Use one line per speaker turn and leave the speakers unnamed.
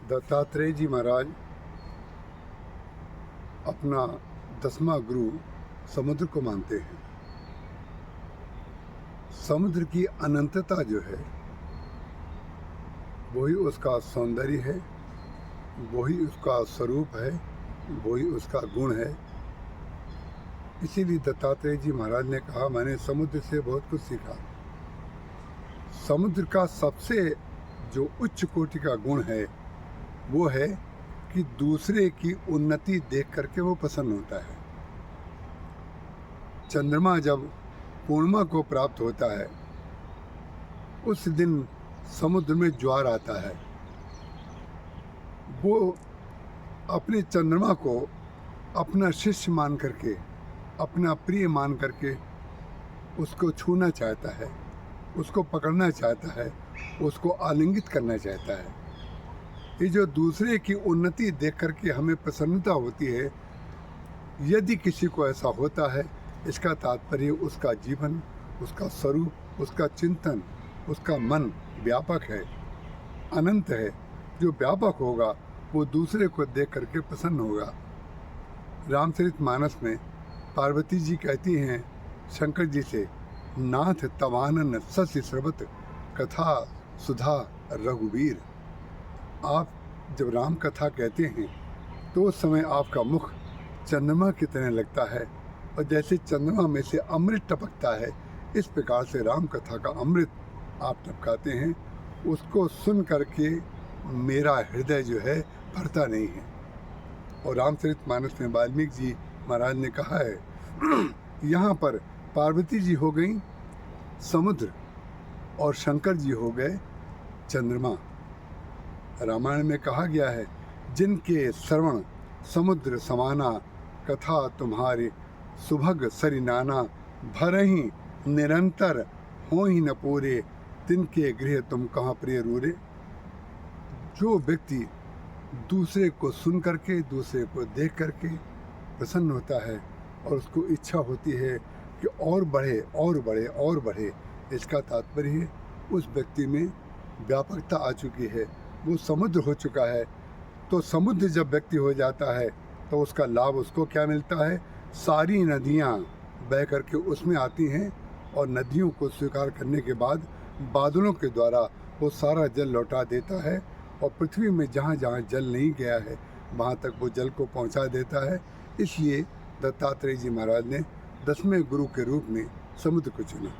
दत्तात्रेय जी महाराज अपना 10वां गुरु समुद्र को मानते हैं। समुद्र की अनंतता जो है वही उसका सौंदर्य है, वही उसका स्वरूप है, वही उसका गुण है। इसीलिए दत्तात्रेय जी महाराज ने कहा, मैंने समुद्र से बहुत कुछ सीखा। समुद्र का सबसे जो उच्च कोटि का गुण है वो है कि दूसरे की उन्नति देख करके वो प्रसन्न होता है। चंद्रमा जब पूर्णिमा को प्राप्त होता है उस दिन समुद्र में ज्वार आता है। वो अपने चंद्रमा को अपना शिष्य मान करके, अपना प्रिय मान करके उसको छूना चाहता है, उसको पकड़ना चाहता है, उसको आलिंगित करना चाहता है। ये जो दूसरे की उन्नति देख करके हमें प्रसन्नता होती है, यदि किसी को ऐसा होता है, इसका तात्पर्य उसका जीवन, उसका स्वरूप, उसका चिंतन, उसका मन व्यापक है, अनंत है। जो व्यापक होगा वो दूसरे को देख करके प्रसन्न होगा। रामचरितमानस में पार्वती जी कहती हैं शंकर जी से, नाथ तवानन सस्य स्रवत कथा सुधा रघुवीर। आप जब राम कथा कहते हैं तो उस समय आपका मुख चंद्रमा की तरह लगता है, और जैसे चंद्रमा में से अमृत टपकता है, इस प्रकार से राम कथा का अमृत आप टपकाते हैं। उसको सुन करके मेरा हृदय जो है भरता नहीं है। और रामचरितमानस में वाल्मीकि जी महाराज ने कहा है यहाँ पर पार्वती जी हो गई समुद्र और शंकर जी हो गए चंद्रमा। रामायण में कहा गया है, जिनके श्रवण समुद्र समाना, कथा तुम्हारे सुभग सरिनाना, भरही निरंतर हो ही न पूरे, तिनके गृह तुम कहाँ प्रिय रूरे। जो व्यक्ति दूसरे को सुन करके, दूसरे को देख करके प्रसन्न होता है और उसको इच्छा होती है कि और बढ़े और बढ़े और बढ़े, इसका तात्पर्य उस व्यक्ति में व्यापकता आ चुकी है, वो समुद्र हो चुका है। तो समुद्र जब व्यक्ति हो जाता है तो उसका लाभ उसको क्या मिलता है? सारी नदियाँ बह करके उसमें आती हैं और नदियों को स्वीकार करने के बाद बादलों के द्वारा वो सारा जल लौटा देता है, और पृथ्वी में जहाँ जहाँ जल नहीं गया है वहाँ तक वो जल को पहुँचा देता है। इसलिए दत्तात्रेय जी महाराज ने 10वें गुरु के रूप में समुद्र को चुना।